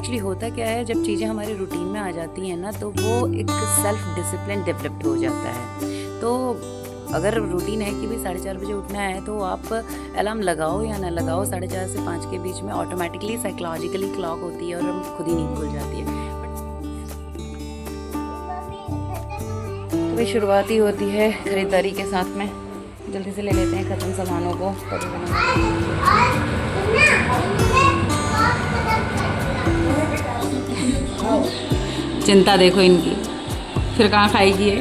Actually होता क्या है, जब चीज़ें हमारे रूटीन में आ जाती हैं ना तो वो एक सेल्फ डिसिप्लिन डेवलप्ड हो जाता है। तो अगर रूटीन है कि भाई 4:30 बजे उठना है तो आप अलार्म लगाओ या ना लगाओ, 4:30 से 5 के बीच में ऑटोमेटिकली साइकोलॉजिकली क्लॉक होती है और हम खुद ही नींद खुल जाती है। तो भाई शुरुआत ही होती है ख़रीदारी के साथ में। जल्दी से ले लेते हैं ख़त्म सामानों को। चिंता देखो इनकी, फिर कहाँ खाएगी ये।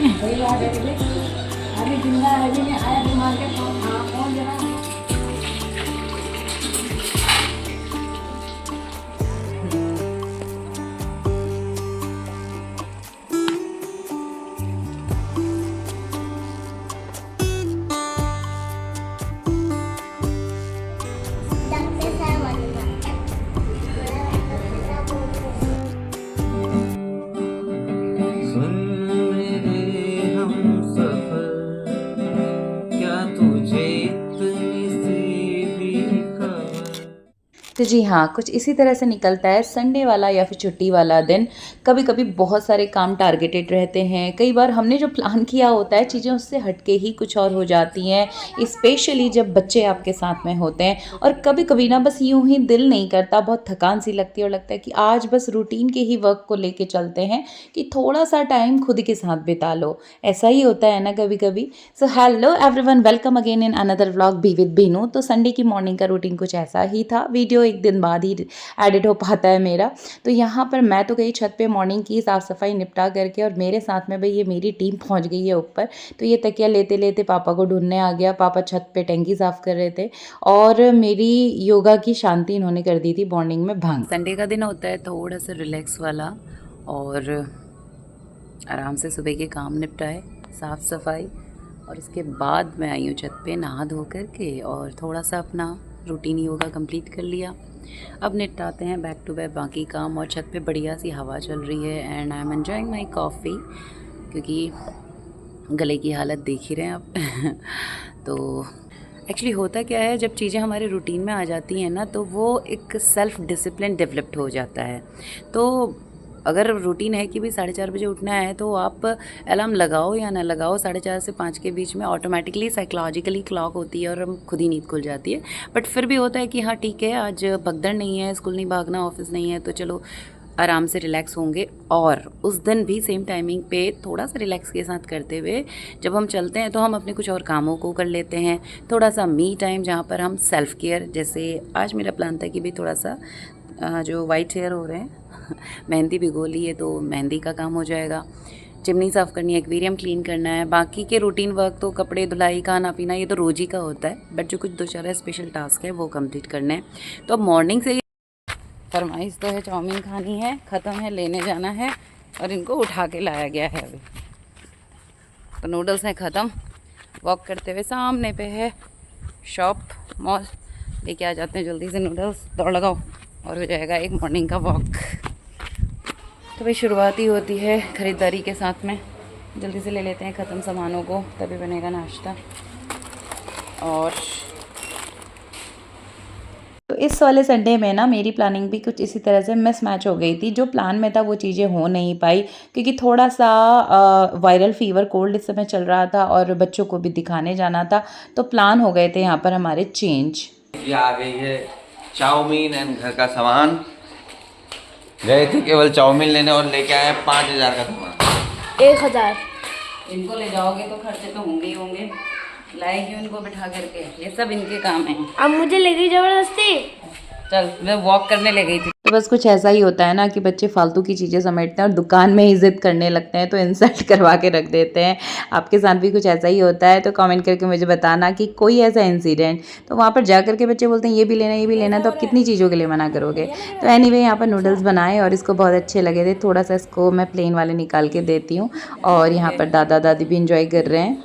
तो जी हाँ, कुछ इसी तरह से निकलता है संडे वाला या फिर छुट्टी वाला दिन। कभी कभी बहुत सारे काम टारगेटेड रहते हैं, कई बार हमने जो प्लान किया होता है चीज़ें उससे हटके ही कुछ और हो जाती हैं, स्पेशली जब बच्चे आपके साथ में होते हैं। और कभी कभी ना बस यूं ही दिल नहीं करता, बहुत थकान सी लगती है और लगता है कि आज बस रूटीन के ही वर्क को लेके चलते हैं कि थोड़ा सा टाइम खुद के साथ बिता लो। ऐसा ही होता है ना कभी कभी। So hello everyone, welcome again in another vlog be with Binu. तो संडे की मॉर्निंग का रूटीन कुछ ऐसा ही था। वीडियो एक दिन बाद ही एडिट हो पाता है मेरा। तो यहाँ पर मैं तो गई छत पे, मॉर्निंग की साफ़ सफाई निपटा करके, और मेरे साथ में भाई ये मेरी टीम पहुँच गई है ऊपर। तो ये तकिया लेते लेते पापा को ढूंढने आ गया। पापा छत पे टंकी साफ़ कर रहे थे और मेरी योगा की शांति इन्होंने कर दी थी मॉर्निंग में भंग। संडे का दिन होता है थोड़ा सा रिलैक्स वाला, और आराम से सुबह के काम निपटाए, साफ़ सफाई, और इसके बाद मैं आई हूँ छत पे नहा धो करके और थोड़ा सा अपना रूटीन योगा कंप्लीट कर लिया। अब निपटाते हैं बैक टू बैक बाकी काम। और छत पे बढ़िया सी हवा चल रही है and I am enjoying my coffee, क्योंकि गले की हालत देख ही रहे हैं आप। तो एक्चुअली होता क्या है, जब चीज़ें हमारे रूटीन में आ जाती हैं ना तो वो एक सेल्फ डिसिप्लिन डेवलप्ड हो जाता है। तो अगर रूटीन है कि भाई 4:30 बजे उठना है तो आप अलार्म लगाओ या ना लगाओ, 4:30 से 5 के बीच में ऑटोमेटिकली साइकोलॉजिकली क्लॉक होती है और हम खुद ही नींद खुल जाती है। बट फिर भी होता है कि हाँ ठीक है, आज भगदड़ नहीं है, स्कूल नहीं भागना, ऑफिस नहीं है, तो चलो आराम से रिलैक्स होंगे। और उस दिन भी सेम टाइमिंग पे थोड़ा सा रिलैक्स के साथ करते हुए जब हम चलते हैं तो हम अपने कुछ और कामों को कर लेते हैं। थोड़ा सा मी टाइम, जहाँ पर हम सेल्फ़ केयर, जैसे आज मेरा प्लान था कि भाई थोड़ा सा जो वाइट हेयर हो रहे हैं मेहंदी भिगो ली है तो मेहंदी का काम हो जाएगा, चिमनी साफ़ करनी है, एक्वेरियम क्लीन करना है। बाकी के रूटीन वर्क तो कपड़े धुलाई, खाना पीना, ये तो रोज़ ही का होता है। बट जो कुछ 2-4 स्पेशल टास्क है वो कंप्लीट करने हैं। तो अब मॉर्निंग से ही फरमाइश तो है, चाउमीन खानी है, ख़त्म है, लेने जाना है और इनको उठा के लाया गया है अभी। तो नूडल्स हैं ख़त्म। वॉक करते हुए सामने पे है शॉप, मॉल, लेके आ जाते हैं जल्दी से नूडल्स, दौड़ लगाओ और हो जाएगा एक मॉर्निंग का वॉक। तो भाई शुरुआत ही होती है ख़रीदारी के साथ में। जल्दी से ले लेते हैं ख़त्म सामानों को, तभी बनेगा नाश्ता। और तो इस वाले संडे में ना मेरी प्लानिंग भी कुछ इसी तरह से मिस मैच हो गई थी। जो प्लान में था वो चीज़ें हो नहीं पाई, क्योंकि थोड़ा सा वायरल फीवर, कोल्ड इस समय चल रहा था और बच्चों को भी दिखाने जाना था। तो प्लान हो गए थे यहाँ पर हमारे चेंज। ये आ गई है चाउमीन एंड घर का सामान। गए थे केवल चाउमीन लेने और लेके आए 5,000 का सामान। 1,000। इनको ले जाओगे तो खर्चे तो होंगे ही होंगे, लाएगी उनको बिठा करके, ये सब इनके काम है। अब मुझे ले गई जबरदस्ती। चल, मैं वॉक करने ले गई थी। तो बस कुछ ऐसा ही होता है ना कि बच्चे फालतू की चीज़ें समेटते हैं और दुकान में ही जिद करने लगते हैं, तो इंसल्ट करवा के रख देते हैं। आपके साथ भी कुछ ऐसा ही होता है? तो कमेंट करके मुझे बताना कि कोई ऐसा इंसिडेंट। तो वहाँ पर जा करके बच्चे बोलते हैं ये भी लेना, ये भी लेना, तो आप कितनी चीज़ों के लिए मना करोगे। तो एनीवे यहाँ पर नूडल्स बनाए और इसको बहुत अच्छे लगे थे। थोड़ा सा इसको मैं प्लेन वाले निकाल के देती हूँ और यहाँ पर दादा दादी भी इंजॉय कर रहे हैं।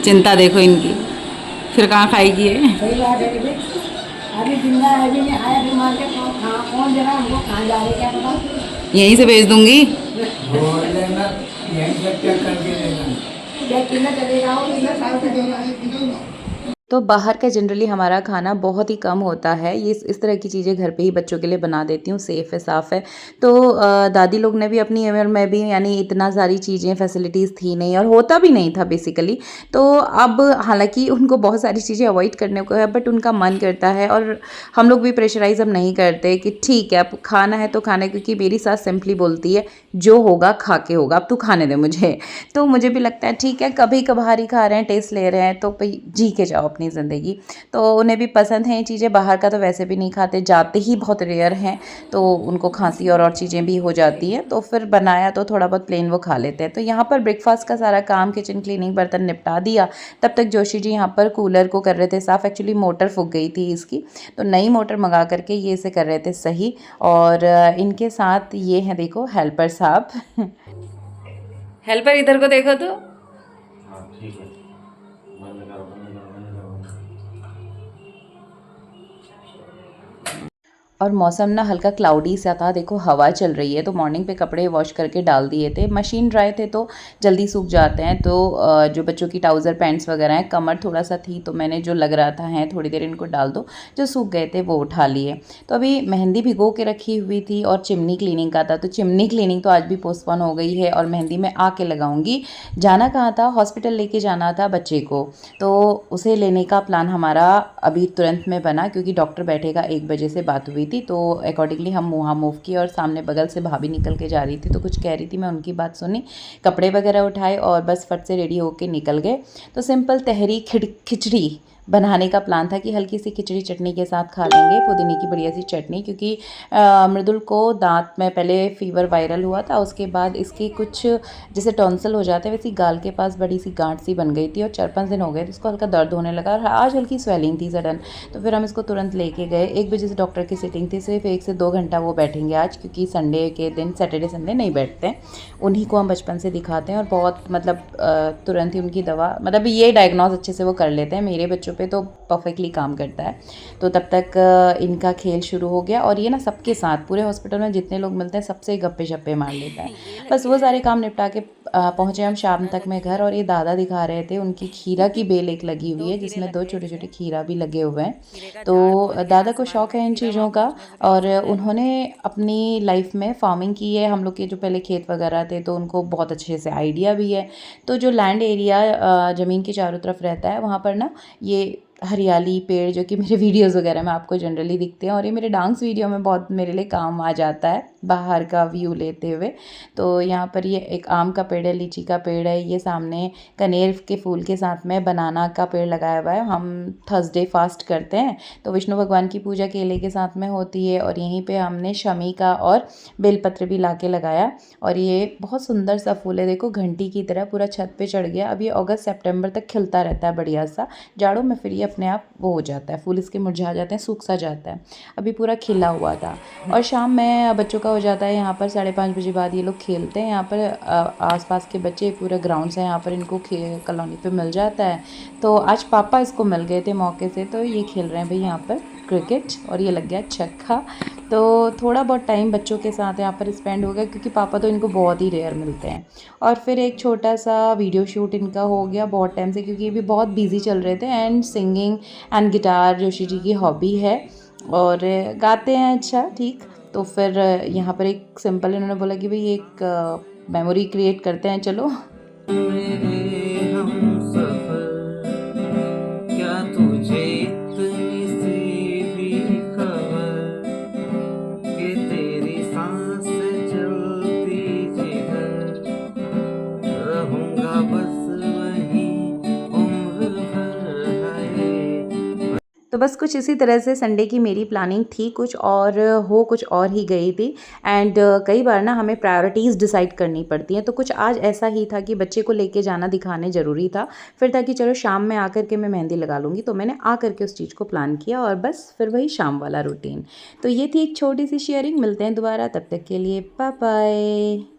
चिंता देखो इनकी, फिर कहाँ खाएगी ये। यहीं से भेज दूंगी। तो बाहर का जनरली हमारा खाना बहुत ही कम होता है। ये इस तरह की चीज़ें घर पे ही बच्चों के लिए बना देती हूँ, सेफ़ है, साफ़ है। तो दादी लोग ने भी अपनी उम्र में भी यानी इतना सारी चीज़ें फैसिलिटीज़ थी नहीं और होता भी नहीं था बेसिकली। तो अब हालाँकि उनको बहुत सारी चीज़ें अवॉइड करने को है, बट उनका मन करता है और हम लोग भी प्रेशराइज़ अब नहीं करते कि ठीक है अब खाना है तो खाना है, क्योंकि मेरी सास सिंपली बोलती है जो होगा खा के होगा, अब तू खाने दे मुझे। तो मुझे भी लगता है ठीक है कभी कभार ही खा रहे हैं, टेस्ट ले रहे हैं, तो भाई जी के जाओ अपनी ज़िंदगी। तो उन्हें भी पसंद हैं ये चीज़ें, बाहर का तो वैसे भी नहीं खाते, जाते ही बहुत रेयर हैं, तो उनको खांसी और चीज़ें भी हो जाती हैं, तो फिर बनाया तो थोड़ा बहुत प्लेन वो खा लेते हैं। तो यहाँ पर ब्रेकफास्ट का सारा काम, किचन क्लीनिंग, बर्तन निपटा दिया। तब तक जोशी जी यहाँ पर कूलर को कर रहे थे साफ़। एक्चुअली मोटर फूक गई थी इसकी, तो नई मोटर मंगा करके ये इसे कर रहे थे सही। और इनके साथ ये हैं देखो हेल्पर साहब। हेल्पर इधर को देखो तो। ठीक है, बंद करो, बंद करो, बंद करो। और मौसम ना हल्का क्लाउडी सा था, देखो हवा चल रही है, तो मॉर्निंग पे कपड़े वॉश करके डाल दिए थे। मशीन ड्राई थे तो जल्दी सूख जाते हैं। तो जो बच्चों की ट्राउज़र पैंट्स वगैरह हैं, कमर थोड़ा सा थी तो मैंने जो लग रहा था है थोड़ी देर इनको डाल दो, जो सूख गए थे वो उठा लिए। तो अभी मेहंदी भिगो के रखी हुई थी और चिमनी क्लीनिंग का था, तो चिमनी क्लीनिंग तो आज भी पोस्टपोन हो गई है और मेहंदी में आके लगाऊंगी। जाना कहाँ था, हॉस्पिटल लेके जाना था बच्चे को, तो उसे लेने का प्लान हमारा अभी तुरंत में बना, क्योंकि डॉक्टर बैठेगा 1 बजे से बात हुई थी। तो अकॉर्डिंगली हम वहाँ मूव किए और सामने बगल से भाभी निकल के जा रही थी, तो कुछ कह रही थी, मैं उनकी बात सुनी, कपड़े वगैरह उठाए और बस फट से रेडी होके निकल गए। तो सिंपल तहरी खिचड़ी बनाने का प्लान था कि हल्की सी खिचड़ी चटनी के साथ खा लेंगे, पुदीने की बढ़िया सी चटनी, क्योंकि मृदुल को दांत में पहले फीवर वायरल हुआ था, उसके बाद इसकी कुछ जैसे टॉन्सिल हो जाते हैं वैसी गाल के पास बड़ी सी गांठ सी बन गई थी और 4-5 दिन हो गए, तो उसको हल्का दर्द होने लगा और आज हल्की स्वेलिंग थी सडन। तो फिर हम इसको तुरंत लेके गए। 1 बजे से डॉक्टर की सीटिंग थी, सिर्फ 1 से 2 घंटा वो बैठेंगे आज, क्योंकि संडे के दिन, सैटरडे संडे नहीं बैठते हैं, उन्हीं को हम बचपन से दिखाते हैं और बहुत मतलब तुरंत ही उनकी दवा, मतलब ये डायग्नोज अच्छे से वो कर लेते हैं। मेरे बच्चों पे तो परफेक्टली काम करता है। तो तब तक इनका खेल शुरू हो गया और ये ना सबके साथ पूरे हॉस्पिटल में जितने लोग मिलते हैं सबसे गप्पे शप्पे मार लेता है। बस वो सारे काम निपटा के पहुँचे हम शाम तक में घर, और ये दादा दिखा रहे थे उनकी खीरा की बेल एक लगी हुई है जिसमें 2 छोटे छोटे खीरा भी लगे हुए हैं। तो दादा को शौक़ है इन चीज़ों का और उन्होंने अपनी लाइफ में फार्मिंग की है। हम लोग के जो पहले खेत वगैरह थे तो उनको बहुत अच्छे से आइडिया भी है। तो जो लैंड एरिया ज़मीन के चारों तरफ रहता है वहाँ पर ना ये हरियाली, पेड़ जो कि मेरे वीडियोज़ वगैरह में आपको जनरली दिखते हैं और ये मेरे डांस वीडियो में बहुत मेरे लिए काम आ जाता है बाहर का व्यू लेते हुए। तो यहाँ पर ये एक आम का पेड़ है, लीची का पेड़ है, ये सामने कनेर के फूल के साथ में बनाना का पेड़ लगाया हुआ है। हम थर्सडे फास्ट करते हैं तो विष्णु भगवान की पूजा केले के साथ में होती है और यहीं पे हमने शमी का और बेलपत्र भी ला के लगाया और ये बहुत सुंदर सा फूल है, देखो घंटी की तरह पूरा छत पे चढ़ गया। अब ये अगस्त सितंबर तक खिलता रहता है बढ़िया सा, जाड़ों में फिर ये अपने आप वो हो जाता है, फूल इसके मुरझा जाते हैं, सूख सा जाता है। अभी पूरा खिला हुआ था और शाम में बच्चों का हो जाता है यहाँ पर 5:30 बजे बाद ये लोग खेलते हैं। यहाँ पर आसपास के बच्चे पूरा ग्राउंड से यहाँ पर इनको कॉलोनी पे मिल जाता है। तो आज पापा इसको मिल गए थे मौके से, तो ये खेल रहे हैं भाई यहाँ पर क्रिकेट और ये लग गया छक्का। तो थोड़ा बहुत टाइम बच्चों के साथ यहाँ पर स्पेंड हो गया क्योंकि पापा तो इनको बहुत ही रेयर मिलते हैं। और फिर एक छोटा सा वीडियो शूट इनका हो गया बहुत टाइम से, क्योंकि ये भी बहुत बिजी चल रहे थे। And singing and guitar Joshi ji की हॉबी है और गाते हैं अच्छा ठीक। तो फिर यहाँ पर एक सिंपल इन्होंने बोला कि भाई एक मेमोरी क्रिएट करते हैं चलो। मेरे हमसफर, क्या तुझे इतनी सी भी खबर कि तेरी सांस चलती जिधर रहूंगा बस वहीं उम्र भर है। तो बस कुछ इसी तरह से संडे की मेरी प्लानिंग थी, कुछ और ही गई थी। एंड कई बार ना हमें प्रायोरिटीज़ डिसाइड करनी पड़ती हैं, तो कुछ आज ऐसा ही था कि बच्चे को लेके जाना दिखाने ज़रूरी था। फिर था कि चलो शाम में आकर के मैं मेहंदी लगा लूँगी, तो मैंने आकर के उस चीज़ को प्लान किया और बस फिर वही शाम वाला रूटीन। तो ये थी एक छोटी सी शेयरिंग, मिलते हैं दोबारा, तब तक के लिए बाय बाय।